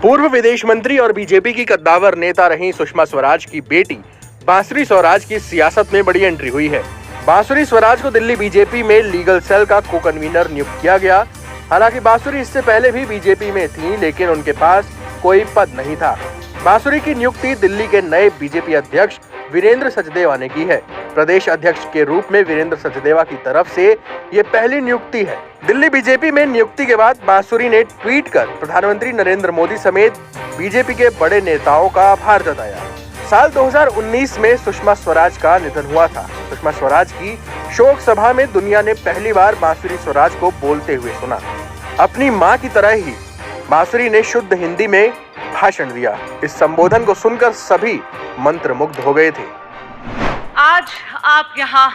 पूर्व विदेश मंत्री और बीजेपी की कद्दावर नेता रही सुषमा स्वराज की बेटी बांसुरी स्वराज की सियासत में बड़ी एंट्री हुई है। बांसुरी स्वराज को दिल्ली बीजेपी में लीगल सेल का को कन्वीनर नियुक्त किया गया। हालांकि बांसुरी इससे पहले भी बीजेपी में थी, लेकिन उनके पास कोई पद नहीं था। बांसुरी की नियुक्ति दिल्ली के नए बीजेपी अध्यक्ष वीरेंद्र सचदेवा ने की है। प्रदेश अध्यक्ष के रूप में वीरेंद्र सचदेवा की तरफ से ये पहली नियुक्ति है। दिल्ली बीजेपी में नियुक्ति के बाद बांसुरी ने ट्वीट कर प्रधानमंत्री नरेंद्र मोदी समेत बीजेपी के बड़े नेताओं का आभार जताया। साल 2019 में सुषमा स्वराज का निधन हुआ था। सुषमा स्वराज की शोक सभा में दुनिया ने पहली बार बांसुरी स्वराज को बोलते हुए सुना। अपनी मां की तरह ही बांसुरी ने शुद्ध हिंदी में भाषण दिया। इस संबोधन को सुनकर सभी मंत्रमुग्ध हो गए थे। आज आप यहाँ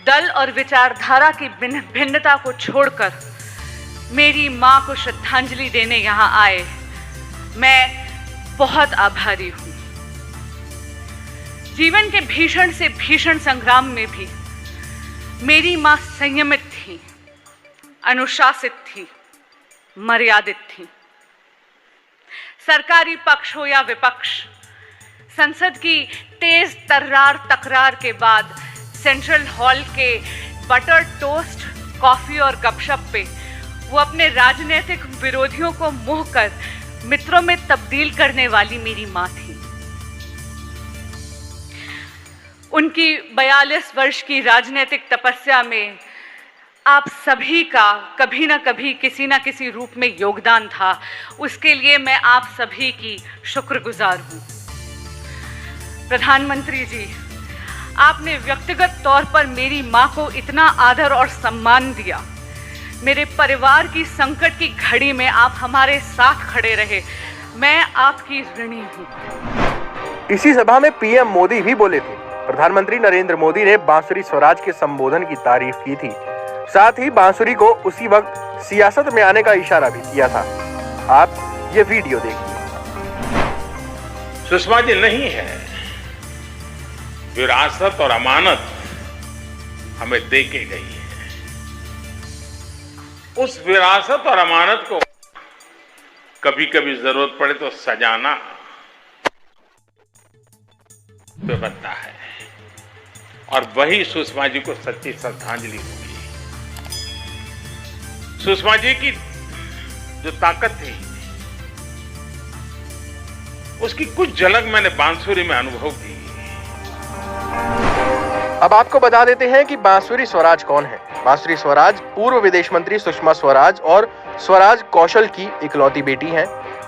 दल और विचारधारा की भिन्नता को छोड़कर मेरी मां को श्रद्धांजलि देने यहाँ आए। मैं बहुत आभारी हूँ। जीवन के भीषण से भीषण संग्राम में भी मेरी मां संयमित थी, अनुशासित थी, मर्यादित थी। सरकारी पक्ष हो या विपक्ष, संसद की तेज तर्रार तकरार के बाद सेंट्रल हॉल के बटर टोस्ट, कॉफी और गपशप पे वो अपने राजनीतिक विरोधियों को मोह कर मित्रों में तब्दील करने वाली मेरी मां थी। उनकी 42 वर्ष की राजनीतिक तपस्या में आप सभी का कभी ना कभी किसी ना किसी रूप में योगदान था। उसके लिए मैं आप सभी की शुक्रगुजार हूँ। प्रधानमंत्री जी, आपने व्यक्तिगत तौर पर मेरी मां को इतना आदर और सम्मान दिया। मेरे परिवार की संकट की घड़ी में आप हमारे साथ खड़े रहे। मैं आपकी ऋणी हूँ। इसी सभा में पीएम मोदी भी बोले थे। प्रधानमंत्री नरेंद्र मोदी ने बांसुरी स्वराज के संबोधन की तारीफ की थी। साथ ही बांसुरी को उसी वक्त सियासत में आने का इशारा भी किया था। आप ये वीडियो देखिए। सुषमा जी नहीं है, विरासत और अमानत हमें दे के गई है। उस विरासत और अमानत को कभी कभी जरूरत पड़े तो सजाना पे बनता है, और वही सुषमा जी को सच्ची श्रद्धांजलि होगी। सुषमा जी की जो ताकत थी, उसकी कुछ झलक मैंने बांसुरी में अनुभव की। अब आपको बता देते हैं कि बांसुरी स्वराज कौन है। बांसुरी स्वराज पूर्व विदेश मंत्री सुषमा स्वराज और स्वराज कौशल की इकलौती बेटी हैं।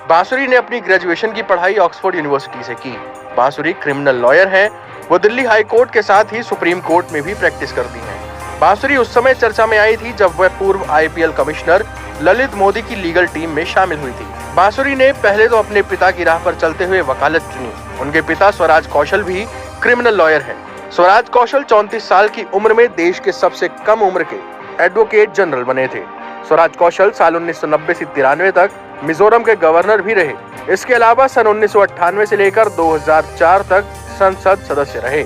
बांसुरी ने अपनी ग्रेजुएशन की पढ़ाई ऑक्सफोर्ड यूनिवर्सिटी से की। बांसुरी क्रिमिनल लॉयर हैं। वो दिल्ली हाई कोर्ट के साथ ही सुप्रीम कोर्ट में भी प्रैक्टिस करती हैं। बांसुरी उस समय चर्चा में आई थी जब वह पूर्व आईपीएल कमिश्नर ललित मोदी की लीगल टीम में शामिल हुई थी। बांसुरी ने पहले तो अपने पिता की राह पर चलते हुए वकालत चुनी। उनके पिता स्वराज कौशल भी क्रिमिनल लॉयर हैं। स्वराज कौशल 34 साल की उम्र में देश के सबसे कम उम्र के एडवोकेट जनरल बने थे। स्वराज कौशल साल 1990 से 93 तक मिजोरम के गवर्नर भी रहे। इसके अलावा सन 1998 से लेकर 2004 तक संसद सदस्य रहे।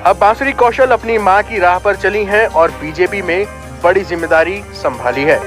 अब बांसुरी कौशल अपनी मां की राह पर चली हैं और बीजेपी में बड़ी जिम्मेदारी संभाली है।